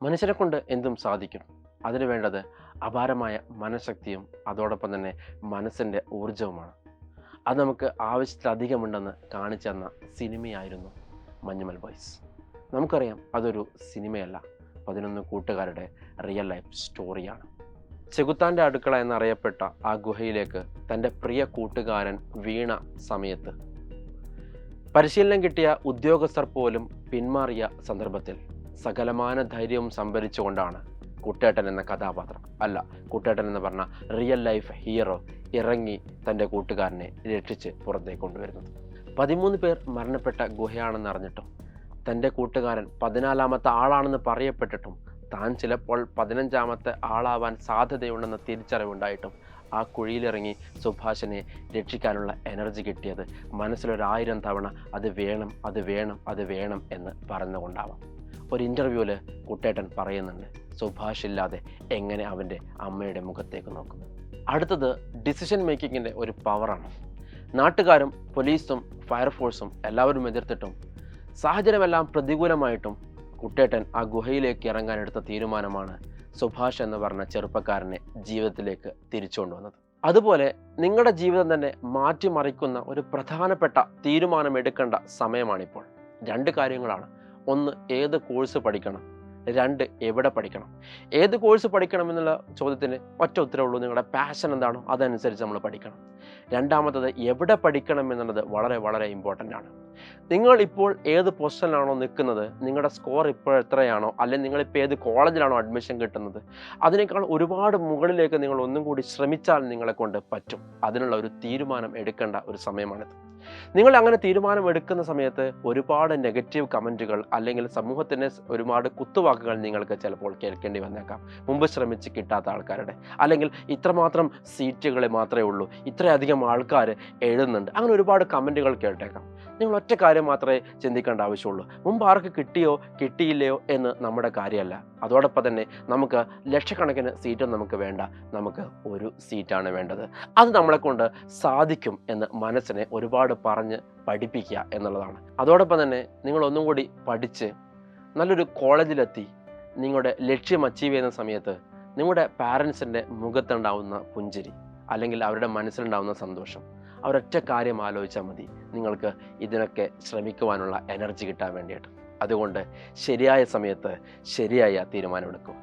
മനുഷ്യരെ കൊണ്ട് എന്തും സാധിക്കും. അതിനു വേണ്ടത് അപാരമായ മനഃശക്തിയും അതോടൊപ്പം തന്നെ മനസ്സിൻ്റെ ഊർജവുമാണ്. അത് നമുക്ക് ആവശ്യത്തിലധികമുണ്ടെന്ന് കാണിച്ചു തന്ന സിനിമയായിരുന്നു മഞ്ഞുമൽ ബോയ്സ്. നമുക്കറിയാം അതൊരു സിനിമയല്ല, 11 കൂട്ടുകാരുടെ റിയൽ ലൈഫ് സ്റ്റോറിയാണ്. ചെകുത്താൻ്റെ അടുക്കള എന്നറിയപ്പെട്ട ആ ഗുഹയിലേക്ക് തൻ്റെ പ്രിയ കൂട്ടുകാരൻ വീണ സമയത്ത് പരിശീലനം കിട്ടിയ ഉദ്യോഗസ്ഥർ പോലും പിന്മാറിയ സന്ദർഭത്തിൽ സകലമാന ധൈര്യവും സംഭരിച്ചുകൊണ്ടാണ് കുട്ടേട്ടൻ എന്ന കഥാപാത്രം, അല്ല കുട്ടേട്ടൻ എന്ന് പറഞ്ഞ റിയൽ ലൈഫ് ഹീറോ ഇറങ്ങി തൻ്റെ കൂട്ടുകാരനെ രക്ഷിച്ച് പുറത്തേക്ക് കൊണ്ടുവരുന്നത്. 13 പേർ മരണപ്പെട്ട ഗുഹയാണെന്ന് അറിഞ്ഞിട്ടും തൻ്റെ കൂട്ടുകാരൻ 14ാമത്തെ ആളാണെന്ന് പറയപ്പെട്ടിട്ടും താൻ ചിലപ്പോൾ 15ാമത്തെ ആളാവാൻ സാധ്യതയുണ്ടെന്ന തിരിച്ചറിവുണ്ടായിട്ടും ആ കുഴിയിലിറങ്ങി സുഭാഷിനെ രക്ഷിക്കാനുള്ള എനർജി കിട്ടിയത് മനസ്സിലൊരായിരം തവണ അത് വേണം അത് വേണം അത് വേണം എന്ന് പറഞ്ഞുകൊണ്ടാവാം. ഒരു ഇൻ്റർവ്യൂവിൽ കുട്ടേട്ടൻ പറയുന്നുണ്ട്, സുഭാഷ് ഇല്ലാതെ എങ്ങനെ അവൻ്റെ അമ്മയുടെ മുഖത്തേക്ക് നോക്കും. അടുത്തത് ഡിസിഷൻ മേക്കിങ്ങിൻ്റെ ഒരു പവറാണ്. നാട്ടുകാരും പോലീസും ഫയർഫോഴ്സും എല്ലാവരും എതിർത്തിട്ടും സാഹചര്യമെല്ലാം പ്രതികൂലമായിട്ടും കുട്ടേട്ടൻ ആ ഗുഹയിലേക്ക് ഇറങ്ങാനെടുത്ത തീരുമാനമാണ് സുഭാഷ് എന്ന് പറഞ്ഞ ചെറുപ്പക്കാരനെ ജീവിതത്തിലേക്ക് തിരിച്ചുകൊണ്ടുവന്നത്. അതുപോലെ നിങ്ങളുടെ ജീവിതം തന്നെ മാറ്റിമറിക്കുന്ന ഒരു പ്രധാനപ്പെട്ട തീരുമാനം എടുക്കേണ്ട സമയമാണിപ്പോൾ. 2 കാര്യങ്ങളാണ്. 1, ഏത് കോഴ്സ് പഠിക്കണം. 2, എവിടെ പഠിക്കണം. ഏത് കോഴ്സ് പഠിക്കണം എന്നുള്ള ചോദ്യത്തിന് ഒറ്റ ഉത്തരവുള്ളൂ, നിങ്ങളുടെ പാഷൻ എന്താണോ അതനുസരിച്ച് നമ്മൾ പഠിക്കണം. രണ്ടാമത്തത് എവിടെ പഠിക്കണം എന്നുള്ളത് വളരെ വളരെ ഇമ്പോർട്ടൻ്റ് ആണ്. നിങ്ങൾ ഇപ്പോൾ ഏത് പൊസിഷനിലാണോ നിൽക്കുന്നത്, നിങ്ങളുടെ സ്കോർ ഇപ്പോൾ എത്രയാണോ, അല്ലെങ്കിൽ നിങ്ങളിപ്പോൾ ഏത് കോളേജിലാണോ അഡ്മിഷൻ കിട്ടുന്നത്, അതിനേക്കാൾ ഒരുപാട് മുകളിലേക്ക് നിങ്ങൾ ഒന്നും കൂടി ശ്രമിച്ചാൽ നിങ്ങളെ കൊണ്ട് പറ്റും. അതിനുള്ള ഒരു തീരുമാനം എടുക്കേണ്ട ഒരു സമയമാണിത്. നിങ്ങൾ അങ്ങനെ തീരുമാനം എടുക്കുന്ന സമയത്ത് ഒരുപാട് നെഗറ്റീവ് കമൻറ്റുകൾ അല്ലെങ്കിൽ സമൂഹത്തിൻ്റെ ഒരുപാട് കുത്തുവാക്കുകൾ നിങ്ങൾക്ക് ചിലപ്പോൾ കേൾക്കേണ്ടി വന്നേക്കാം. മുമ്പ് ശ്രമിച്ച് കിട്ടാത്ത ആൾക്കാരുടെ, അല്ലെങ്കിൽ ഇത്രമാത്രം സീറ്റുകൾ മാത്രമേ ഉള്ളൂ, ഇത്രയധികം ആൾക്കാർ എഴുതുന്നുണ്ട്, അങ്ങനെ ഒരുപാട് കമൻറ്റുകൾ കേട്ടേക്കാം. നിങ്ങൾ ഒറ്റ കാര്യം മാത്രമേ ചിന്തിക്കേണ്ട ആവശ്യമുള്ളൂ, മുമ്പ് ആർക്ക് കിട്ടിയോ കിട്ടിയില്ലയോ എന്ന് നമ്മുടെ കാര്യമല്ല. അതോടൊപ്പം തന്നെ നമുക്ക് ലക്ഷക്കണക്കിന് സീറ്റും നമുക്ക് വേണ്ട, നമുക്ക് ഒരു സീറ്റാണ് വേണ്ടത്. അത് നമ്മളെ കൊണ്ട് സാധിക്കും എന്ന് മനസ്സിനെ ഒരുപാട് പറഞ്ഞ് പഠിപ്പിക്കുക എന്നുള്ളതാണ്. അതോടൊപ്പം തന്നെ നിങ്ങൾ ഒന്നും കൂടി പഠിച്ച് നല്ലൊരു കോളേജിലെത്തി നിങ്ങളുടെ ലക്ഷ്യം അച്ചീവ് ചെയ്യുന്ന സമയത്ത് നിങ്ങളുടെ പാരൻസിൻ്റെ മുഖത്തുണ്ടാവുന്ന പുഞ്ചിരി അല്ലെങ്കിൽ അവരുടെ മനസ്സിലുണ്ടാവുന്ന സന്തോഷം, അവരൊറ്റ കാര്യം ആലോചിച്ചാൽ മതി നിങ്ങൾക്ക് ഇതിനൊക്കെ ശ്രമിക്കുവാനുള്ള എനർജി കിട്ടാൻ വേണ്ടിയിട്ട്. അതുകൊണ്ട് ശരിയായ സമയത്ത് ശരിയായ തീരുമാനമെടുക്കുക.